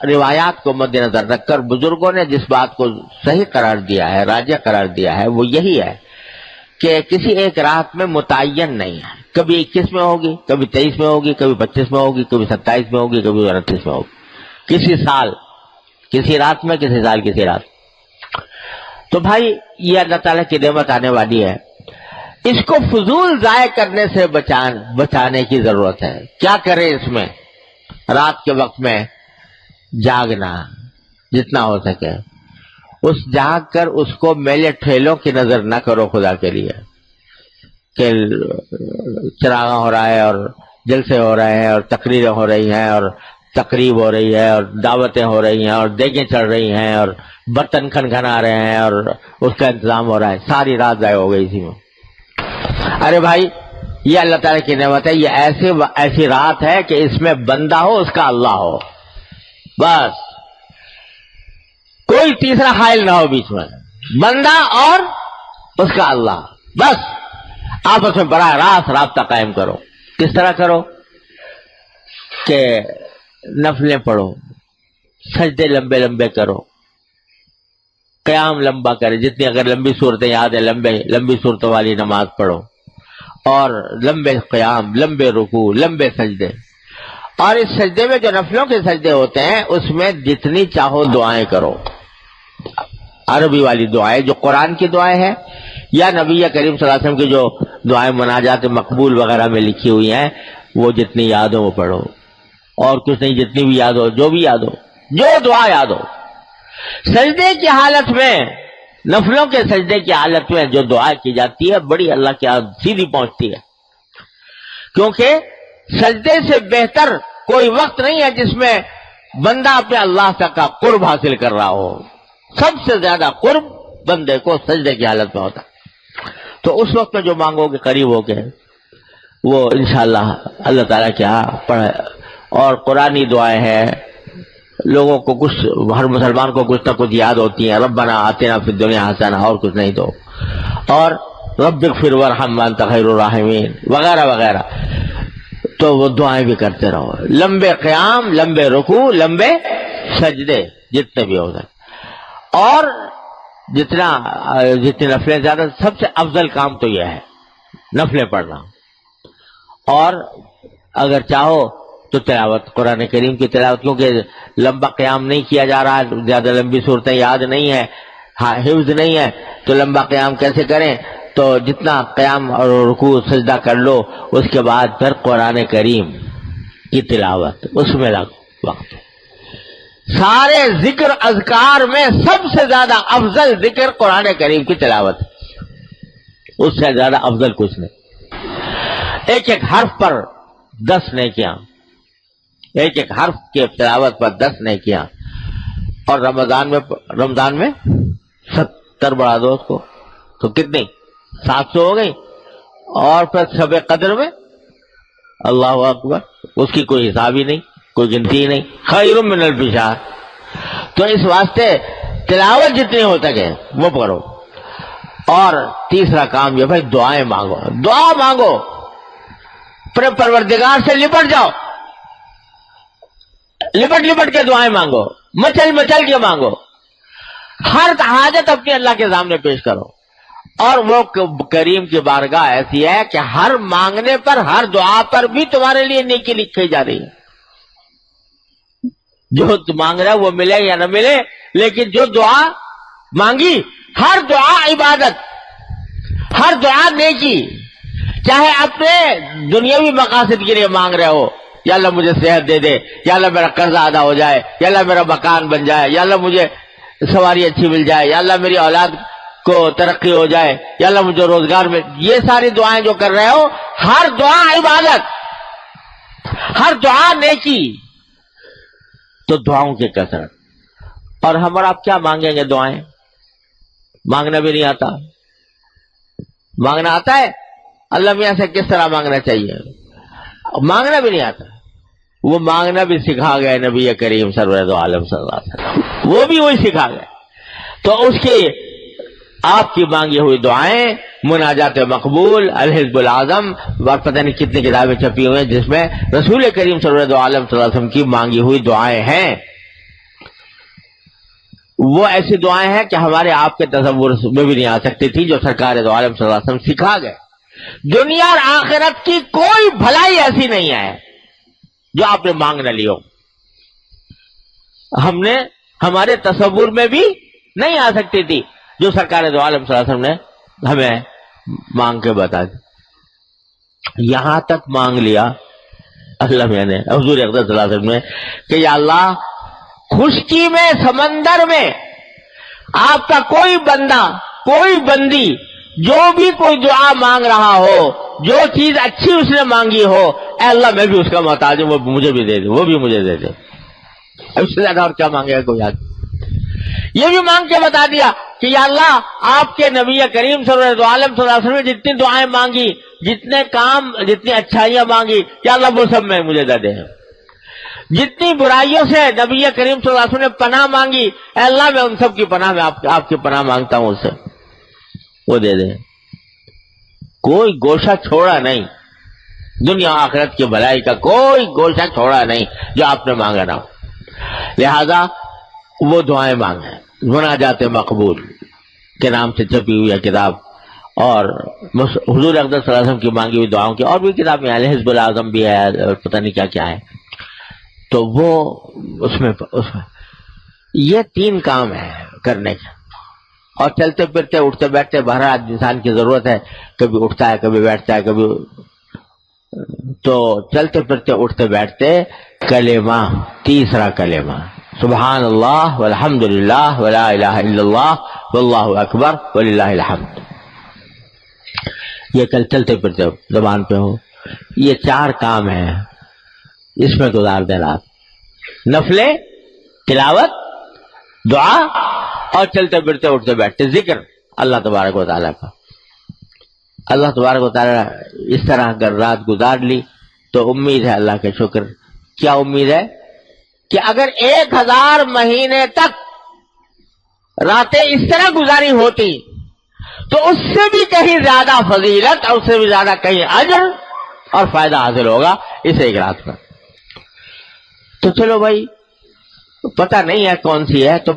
روایات کو مد نظر رکھ کر بزرگوں نے جس بات کو صحیح قرار دیا ہے، راجح قرار دیا ہے، وہ یہی ہے کہ کسی ایک رات میں متعین نہیں ہے، کبھی 21 میں ہوگی، کبھی 23 میں ہوگی، کبھی 25 میں ہوگی، کبھی 27 میں ہوگی، کبھی 29 میں ہوگی، کسی سال کسی رات میں، کسی سال کسی رات۔ تو بھائی یہ اللہ تعالیٰ کی نعمت آنے والی ہے، اس کو فضول ضائع کرنے سے بچانے کی ضرورت ہے۔ کیا کریں اس میں؟ رات کے وقت میں جاگنا جتنا ہو سکے، اس جاگ کر اس کو میلے ٹھیلوں کی نظر نہ کرو خدا کے لیے کہ چراغاں ہو رہا ہے اور جلسے ہو رہے ہیں اور تقریریں ہو رہی ہیں اور تقریب ہو رہی ہے اور دعوتیں ہو رہی ہیں اور دیگیں چڑھ رہی ہیں اور برتن کھنکھنا رہے ہیں اور اس کا انتظام ہو رہا ہے، ساری رات ضائع ہو گئی اسی میں۔ ارے بھائی یہ اللہ تعالیٰ کی نعمت ہے، یہ ایسی رات ہے کہ اس میں بندہ ہو، اس کا اللہ ہو، بس کوئی تیسرا حائل نہ ہو بیچ میں، بندہ اور اس کا اللہ، بس آپس میں براہ راست رابطہ قائم کرو۔ کس طرح کرو؟ کہ نفلیں پڑھو، سجدے لمبے لمبے کرو، قیام لمبا کرے، جتنی اگر لمبی صورتیں یاد ہے لمبی صورتوں والی نماز پڑھو، اور لمبے قیام، لمبے رکوع، لمبے سجدے۔ اور اس سجدے میں جو نفلوں کے سجدے ہوتے ہیں اس میں جتنی چاہو دعائیں کرو، عربی والی دعائیں جو قرآن کی دعائیں ہیں یا نبی کریم صلی اللہ علیہ وسلم کی جو دعائیں مناجات مقبول وغیرہ میں لکھی ہوئی ہیں، وہ جتنی یاد ہو وہ پڑھو، اور کچھ نہیں، جتنی بھی یاد ہو، جو بھی یاد ہو، جو دعا یاد ہو۔ سجدے کی حالت میں، نفلوں کے سجدے کی حالت میں جو دعا کی جاتی ہے بڑی اللہ کے ہاں سیدھی پہنچتی ہے، کیونکہ سجدے سے بہتر کوئی وقت نہیں ہے جس میں بندہ اپنے اللہ تک کا قرب حاصل کر رہا ہو۔ سب سے زیادہ قرب بندے کو سجدے کی حالت میں ہوتا ہے، تو اس وقت میں جو مانگو گے قریب ہو کے وہ انشاءاللہ اللہ تعالیٰ کے ہاں پڑھے۔ اور قرآنی دعائیں ہیں، لوگوں کو کچھ، ہر مسلمان کو کچھ نہ کچھ یاد ہوتی ہیں، ربنا آتنا فی الدنیا حسنہ، اور کچھ نہیں تو، اور رب اغفر وارحم وانت خیر الراحمین وغیرہ وغیرہ، تو وہ دعائیں بھی کرتے رہو، لمبے قیام، لمبے رکوع، لمبے سجدے جتنے بھی ہو گئے۔ اور جتنی نفلیں زیادہ، سب سے افضل کام تو یہ ہے نفلیں پڑھنا، اور اگر چاہو تو تلاوت، قرآن کریم کی تلاوت، کیونکہ لمبا قیام نہیں کیا جا رہا ہے، زیادہ لمبی صورتیں یاد نہیں ہے، حفظ نہیں ہے، تو لمبا قیام کیسے کریں؟ تو جتنا قیام اور رکوع سجدہ کر لو، اس کے بعد پھر قرآن کریم کی تلاوت، اس میں لگو وقت۔ سارے ذکر اذکار میں سب سے زیادہ افضل ذکر قرآن کریم کی تلاوت، اس سے زیادہ افضل کچھ نہیں۔ ایک ایک حرف پر 10 نیکیاں، ایک ایک حرف کے تلاوت پر 10 نیکیاں، اور رمضان میں 70 بڑھا دو اس کو، تو کتنی؟ 700 ہو گئی۔ اور پھر شب قدر میں اللہ اکبر، اس کی کوئی حساب ہی نہیں، کوئی گنتی ہی نہیں، خیر من الف شہر۔ تو اس واسطے تلاوت جتنی ہو سکے وہ کرو۔ اور تیسرا کام یہ بھائی دعائیں مانگو، دعا مانگو، پروردگار سے لپٹ جاؤ، لپٹ کے دعائیں مانگو، مچل کے مانگو، ہر حاجت اپنی اللہ کے سامنے پیش کرو۔ اور وہ کریم کی بارگاہ ایسی ہے کہ ہر مانگنے پر، ہر دعا پر بھی تمہارے لیے نیکی لکھی جا رہی ہے۔ جو تم مانگ رہے وہ ملے یا نہ ملے، لیکن جو دعا مانگی، ہر دعا عبادت، ہر دعا نیکی، چاہے اپنے دنیاوی مقاصد کے لیے مانگ رہے ہو، یا اللہ مجھے صحت دے دے، یا اللہ میرا قرضہ ادا ہو جائے، یا اللہ میرا مکان بن جائے، یا اللہ مجھے سواری اچھی مل جائے، یا اللہ میری اولاد کو ترقی ہو جائے، یا اللہ مجھے روزگار میں، یہ ساری دعائیں جو کر رہے ہو، ہر دعا عبادت، ہر دعا نیکی۔ تو دعاؤں کی کثرت۔ اور ہم اور آپ کیا مانگیں گے دعائیں؟ مانگنا بھی نہیں آتا۔ مانگنا آتا ہے؟ اللہ میاں سے کس طرح مانگنا چاہیے؟ مانگنا بھی نہیں آتا۔ وہ مانگنا بھی سکھا گئے نبی کریم سرور دو عالم صلی اللہ علیہ وسلم، وہ بھی وہی سکھا گئے۔ تو اس کی آپ کی مانگی ہوئی دعائیں، مناجات مقبول، الحزب العظم، اور پتہ نہیں کتنی کتابیں چھپی ہوئی ہیں جس میں رسول کریم صلی اللہ علیہ وسلم کی مانگی ہوئی دعائیں ہیں۔ وہ ایسی دعائیں ہیں کہ ہمارے آپ کے تصور میں بھی نہیں آ سکتی تھی، جو سرکار دو عالم صلی اللہ علیہ وسلم سکھا گئے۔ دنیا اور آخرت کی کوئی بھلائی ایسی نہیں ہے جو آپ نے مانگ نہ لی ہو، ہمارے تصور میں بھی نہیں آ سکتی تھی، جو سرکار دو عالم صلی اللہ علیہ وسلم نے ہمیں مانگ کے بتا دی۔ یہاں تک مانگ لیا اللہ میں نے، حضور اقدس صلی اللہ علیہ وسلم نے، کہ یا اللہ خشکی میں، سمندر میں آپ کا کوئی بندہ، کوئی بندی جو بھی کوئی دعا مانگ رہا ہو، جو چیز اچھی اس نے مانگی ہو، اے اللہ میں بھی اس کا محتاج ہوں، وہ مجھے بھی دے دے، وہ بھی مجھے دے دے۔ اس سے زیادہ اور کیا مانگے گا کوئی آدمی؟ یہ بھی مانگ کے بتا دیا کہ یا اللہ آپ کے نبی کریم صلی اللہ علیہ وسلم نے جتنی دعائیں مانگی، جتنے کام، جتنی اچھائیاں مانگی، یا اللہ وہ سب میں مجھے دے دے۔ جتنی برائیوں سے نبی کریم صلی اللہ علیہ وسلم نے پناہ مانگی، اے اللہ میں ان سب کی پناہ میں آپ کی پناہ مانگتا ہوں، اسے وہ دے دے۔ کوئی گوشہ چھوڑا نہیں، دنیا آخرت کی بھلائی کا کوئی گوشہ چھوڑا نہیں جو آپ نے مانگا نہ ہو۔ لہذا وہ دعائیں مانگیں، مناجات مقبول کے نام سے چھپی ہوئی ہے کتاب، اور حضور اقدس صلی اللہ علیہ وسلم کی مانگی ہوئی دعاؤں کی اور بھی کتابیں ہیں، حزب الاعظم بھی ہے، پتہ نہیں کیا کیا ہے۔ تو وہ اس میں یہ 3 کام ہے کرنے کے، اور چلتے پھرتے اٹھتے بیٹھتے بہرحال انسان کی ضرورت ہے، کبھی اٹھتا ہے کبھی بیٹھتا ہے کبھی، تو چلتے پھرتے اٹھتے بیٹھتے کلمہ، تیسرا کلمہ سبحان اللہ والحمد للہ ولا الہ الا اللہ واللہ اکبر وللہ الحمد، یہ کل چلتے پھرتے زبان پہ ہو۔ یہ 4 کام ہیں، اس میں گزار دیں رات، نفلے، تلاوت، دعا، اور چلتے پھرتے اٹھتے بیٹھتے ذکر اللہ تبارک و تعالیٰ کا۔ اللہ تبارک و تعالیٰ اس طرح اگر رات گزار لی تو امید ہے اللہ کا شکر۔ کیا امید ہے؟ کہ اگر 1000 مہینے تک راتیں اس طرح گزاری ہوتی تو اس سے بھی کہیں زیادہ فضیلت اور اس سے بھی زیادہ کہیں اجر اور فائدہ حاصل ہوگا اس ایک رات کا۔ تو چلو بھائی، پتہ نہیں ہے کون سی ہے تو